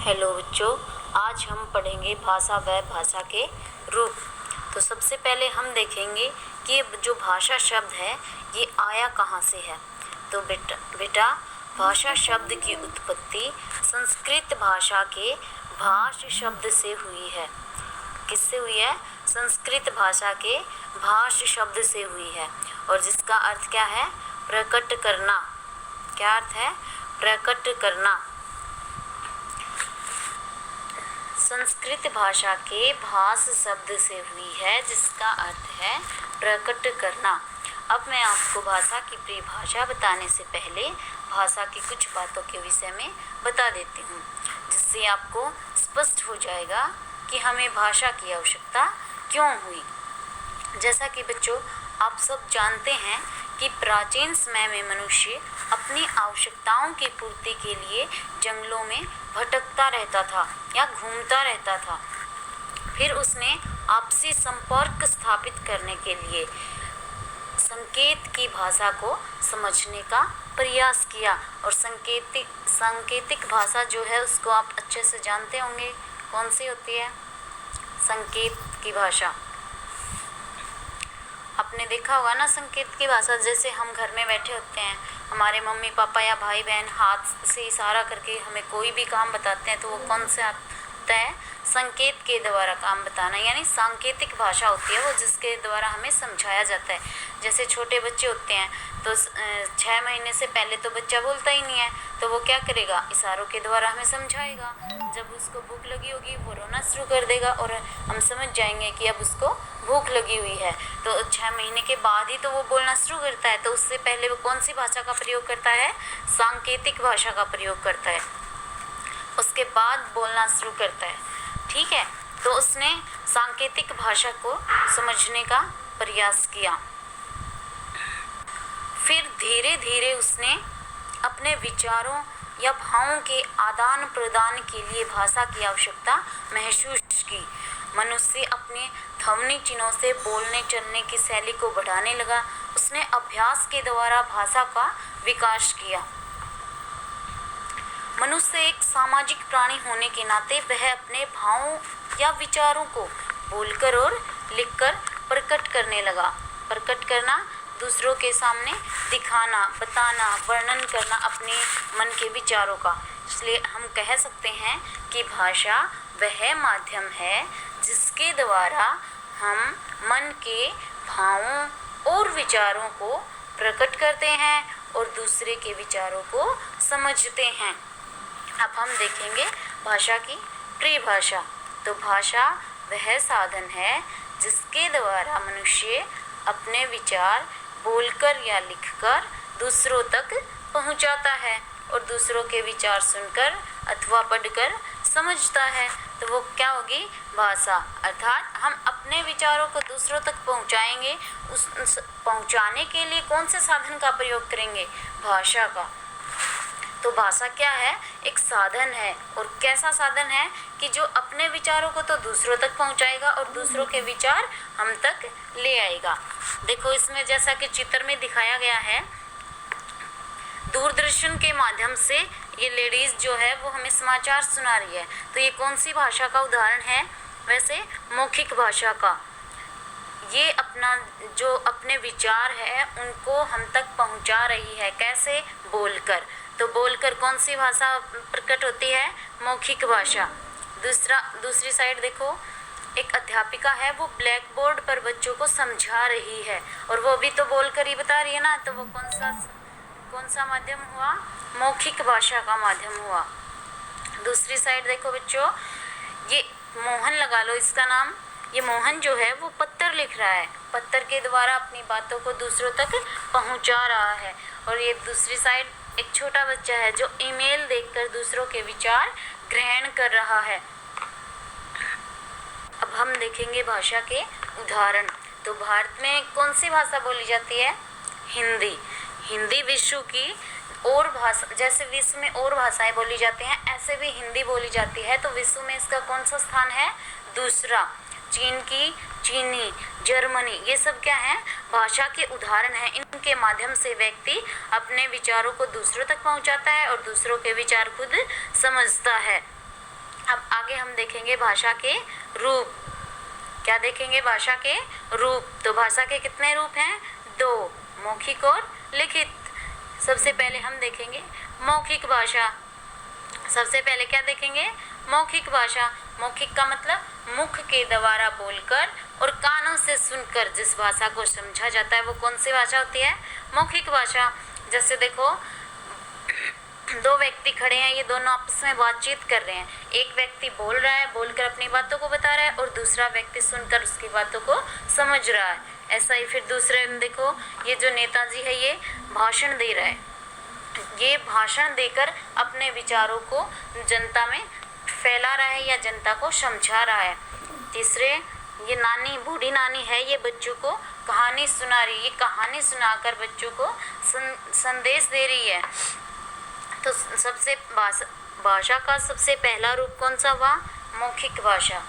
Hello बच्चों, आज हम पढ़ेंगे भाषा व भाषा के रूप। तो सबसे पहले हम देखेंगे कि ये जो भाषा शब्द है ये आया कहाँ से है। तो बेटा भाषा शब्द की उत्पत्ति संस्कृत भाषा के भाष शब्द से हुई है। किससे हुई है? संस्कृत भाषा के भाष शब्द से हुई है, और जिसका अर्थ क्या है? प्रकट करना। क्या अर्थ है? प्रकट करना। संस्कृत भाषा के भाष शब्द से हुई है, जिसका अर्थ है प्रकट करना। अब मैं आपको भाषा की परिभाषा बताने से पहले भाषा की कुछ बातों के विषय में बता देती हूँ, जिससे आपको स्पष्ट हो जाएगा कि हमें भाषा की आवश्यकता क्यों हुई। जैसा कि बच्चों आप सब जानते हैं कि प्राचीन समय में मनुष्य अपनी आवश्यकताओं की पूर्ति के लिए जंगलों में भटकता रहता था या घूमता रहता था। फिर उसने आपसी संपर्क स्थापित करने के लिए संकेत की भाषा को समझने का प्रयास किया, और सांकेतिक भाषा जो है उसको आप अच्छे से जानते होंगे। कौन सी होती है? संकेत की भाषा। आपने देखा होगा ना संकेत की भाषा। जैसे हम घर में बैठे होते हैं, हमारे मम्मी पापा या भाई बहन हाथ से इशारा करके हमें कोई भी काम बताते हैं, तो वो कौन से आता है? संकेत के द्वारा काम बताना, यानी सांकेतिक भाषा होती है वो, जिसके द्वारा हमें समझाया जाता है। जैसे छोटे बच्चे होते हैं तो 6 महीने से पहले तो बच्चा बोलता ही नहीं है, तो वो क्या करेगा? इशारों के द्वारा हमें समझाएगा। जब उसको भूख लगी होगी वो रोना शुरू कर देगा, और हम समझ जाएंगे कि अब उसको भूख लगी हुई है। तो 6 महीने के बाद ही तो वो बोलना शुरू करता है। तो उससे पहले वो कौन सी भाषा का प्रयोग करता है? सांकेतिक भाषा का प्रयोग करता है, उसके बाद बोलना शुरू करता है। ठीक है, तो उसने सांकेतिक भाषा को समझने का प्रयास किया। फिर धीरे धीरे उसने अपने विचारों या भावों के आदान प्रदान के लिए भाषा की आवश्यकता महसूस की। मनुष्य अपने ध्वनि चिन्हों से बोलने चलने की शैली को बढ़ाने लगा। उसने अभ्यास के द्वारा भाषा का विकास किया। मनुष्य एक सामाजिक प्राणी होने के नाते वह अपने भावों या विचारों को बोलकर और लिखकर प्रकट करने लगा। प्रकट करना, दूसरों के सामने दिखाना, बताना, वर्णन करना अपने मन के विचारों का। इसलिए हम कह सकते हैं कि भाषा वह माध्यम है जिसके द्वारा हम मन के भावों और विचारों को प्रकट करते हैं और दूसरे के विचारों को समझते हैं। अब हम देखेंगे भाषा की परिभाषा। तो भाषा वह साधन है जिसके द्वारा मनुष्य अपने विचार बोलकर या लिखकर दूसरों तक पहुंचाता है, और दूसरों के विचार सुनकर अथवा पढ़कर समझता है। तो वो क्या होगी? भाषा। अर्थात हम अपने विचारों को दूसरों तक पहुंचाएंगे। उस पहुंचाने के लिए कौन से साधन का प्रयोग करेंगे? भाषा का। तो भाषा क्या है? एक साधन है। और कैसा साधन है? कि जो अपने विचारों को तो दूसरों तक पहुंचाएगा और दूसरों के विचार हम तक ले आएगा। देखो इसमें जैसा कि चित्र में दिखाया गया है, दूरदर्शन के माध्यम से ये लेडीज जो है वो हमें समाचार सुना रही है। तो ये कौन सी भाषा का उदाहरण है? वैसे मौखिक भाषा का। ये जो अपने विचार है उनको हम तक पहुंचा रही है। कैसे? बोलकर। तो बोलकर कौन सी भाषा प्रकट होती है? मौखिक भाषा। दूसरी साइड देखो, एक अध्यापिका है, वो ब्लैक बोर्ड पर बच्चों को समझा रही है, और वो भी तो बोलकर ही बता रही है ना। तो वो कौन सा माध्यम हुआ? मौखिक भाषा का माध्यम हुआ। दूसरी साइड देखो बच्चों, ये मोहन लगा लो इसका नाम। ये मोहन जो है वो पत्र लिख रहा है, पत्र के द्वारा अपनी बातों को दूसरों तक पहुंचा रहा है। और ये दूसरी साइड एक छोटा बच्चा है जो ईमेल देखकर दूसरों के विचार ग्रहण कर रहा है। अब हम देखेंगे भाषा के उदाहरण। तो भारत में कौन सी भाषा बोली जाती है? हिंदी। हिंदी विश्व की और भाषा, जैसे विश्व में और भाषाएं बोली जाती हैं ऐसे भी हिंदी बोली जाती है। तो विश्व में इसका कौन सा स्थान है? दूसरा। चीन की चीनी, जर्मनी, ये सब क्या है? भाषा के उदाहरण हैं। इनके माध्यम से व्यक्ति अपने विचारों को दूसरों तक पहुंचाता है और दूसरों के विचार खुद समझता है। अब आगे हम देखेंगे भाषा के रूप। क्या देखेंगे? भाषा के रूप। तो भाषा के कितने रूप हैं? 2, मौखिक और लिखित। सबसे पहले हम देखेंगे मौखिक भाषा। सबसे पहले क्या देखेंगे? मौखिक भाषा। मौखिक का मतलब मुख के द्वारा बोलकर और कानों से सुनकर जिस भाषा को समझा जाता है वो कौन सी भाषा होती है? मौखिक भाषा। जैसे देखो, 2 व्यक्ति खड़े हैं, ये दोनों आपस में बातचीत कर रहे हैं। एक व्यक्ति बोल रहा है, बोलकर अपनी बातों को बता रहा है, और दूसरा व्यक्ति सुनकर उसकी बातों को समझ रहा है। ऐसा ही फिर दूसरे में देखो, ये जो नेताजी है ये भाषण दे रहा है। ये भाषण देकर अपने विचारों को जनता में फैला रहा है या जनता को समझा रहा है। तीसरे, ये नानी, बूढ़ी नानी है, ये बच्चों को कहानी सुना रही है। ये कहानी सुनाकर बच्चों को संदेश दे रही है। तो सबसे भाषा का सबसे पहला रूप कौन सा हुआ? मौखिक भाषा।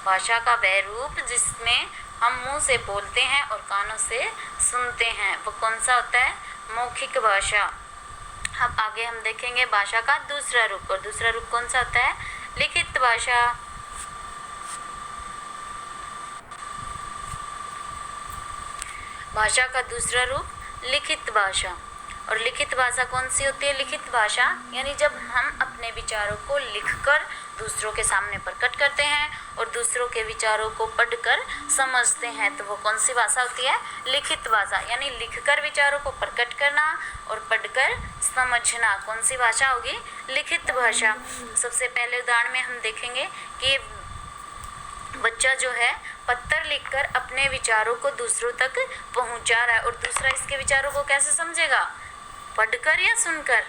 भाषा का वह रूप जिसमें हम मुंह से बोलते हैं और कानों से सुनते हैं, वो कौन सा होता है? मौखिक भाषा। अब आगे हम देखेंगे भाषा का दूसरा रूप, और दूसरा रूप कौन सा होता है? लिखित भाषा। भाषा का दूसरा रूप लिखित भाषा। और लिखित भाषा कौन सी होती है? लिखित भाषा यानी जब हम अपने विचारों को लिखकर दूसरों के सामने प्रकट करते हैं और दूसरों के विचारों को पढ़कर समझते हैं, तो वो कौन सी भाषा होती है? लिखित भाषा। यानी लिखकर विचारों को प्रकट करना और पढ़कर समझना कौन सी भाषा होगी? लिखित भाषा। सबसे पहले उदाहरण में हम देखेंगे कि बच्चा जो है पत्र लिखकर अपने विचारों को दूसरों तक पहुंचा रहा है, और दूसरा इसके विचारों को कैसे समझेगा? पढ़कर या सुनकर?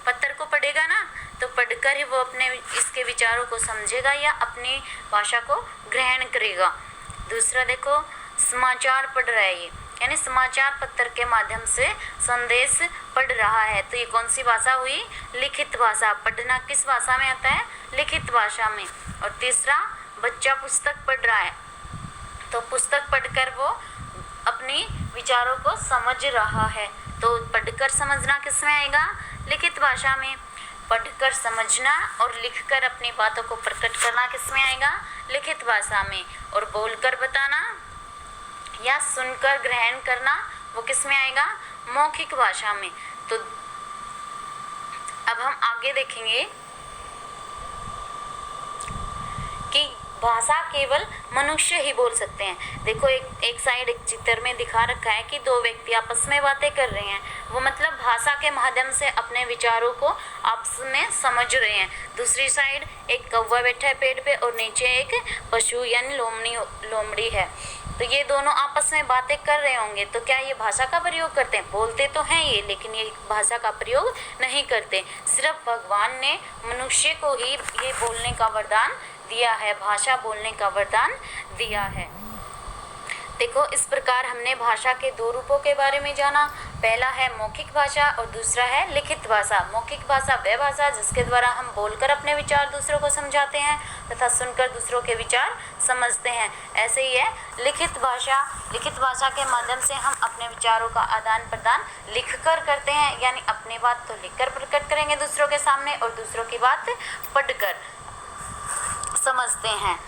पत्र को पढ़ेगा ना, तो पढ़कर ही वो अपने इसके विचारों को समझेगा या अपनी भाषा को ग्रहण करेगा। दूसरा देखो, समाचार पढ़ रहा है ये, यानी समाचार पत्र के माध्यम से संदेश पढ़ रहा है, तो ये कौन सी भाषा हुई? लिखित भाषा। पढ़ना किस भाषा में आता है? लिखित भाषा में। और तीसरा, बच्चा पुस्तक पढ़ रहा है, तो पुस्तक पढ़कर वो अपनी विचारों को समझ रहा है, तो पढ़कर समझना किस में आएगा? लिखित भाषा में। पढ़कर समझना और लिखकर अपनी बातों को प्रकट करना किस में आएगा? लिखित भाषा में। और बोलकर बताना या सुनकर ग्रहण करना वो किस में आएगा? मौखिक भाषा में। तो अब हम आगे देखेंगे कि भाषा केवल मनुष्य ही बोल सकते हैं। देखो, एक साइड एक चित्र में दिखा रखा है कि 2 व्यक्ति आपस में बातें कर रहे हैं, वो मतलब भाषा के माध्यम से अपने विचारों को आपस में समझ रहे हैं। दूसरी साइड एक कौवा बैठा है पेड़ पे और नीचे एक पशु यानी लोमड़ी है, तो ये दोनों आपस में बातें कर रहे होंगे, तो क्या ये भाषा का प्रयोग करते हैं? बोलते तो हैं ये, लेकिन ये भाषा का प्रयोग नहीं करते। सिर्फ भगवान ने मनुष्य को ही ये बोलने का वरदान दिया है, भाषा बोलने का वरदान दिया है। देखो, इस प्रकार हमने भाषा के 2 रूपों के बारे में जाना। पहला है मौखिक भाषा और दूसरा है लिखित भाषा। मौखिक भाषा वह भाषा जिसके द्वारा हम बोलकर अपने विचार दूसरों को समझाते हैं तथा सुनकर दूसरों के विचार समझते हैं। ऐसे ही है लिखित भाषा। लिखित भाषा के माध्यम से हम अपने विचारों का आदान प्रदान लिखकर करते हैं, यानी अपनी बात तो लिखकर प्रकट करेंगे दूसरों के सामने और दूसरों की बात पढ़कर समझते हैं।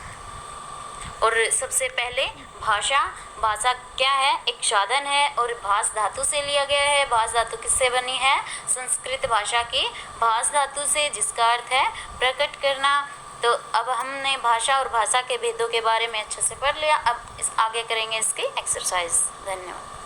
और सबसे पहले भाषा क्या है? एक साधन है और भाष धातु से लिया गया है। भाष धातु किससे बनी है? संस्कृत भाषा की भाष धातु से, जिसका अर्थ है प्रकट करना। तो अब हमने भाषा और भाषा के भेदों के बारे में अच्छे से पढ़ लिया। अब आगे करेंगे इसकी एक्सरसाइज। धन्यवाद।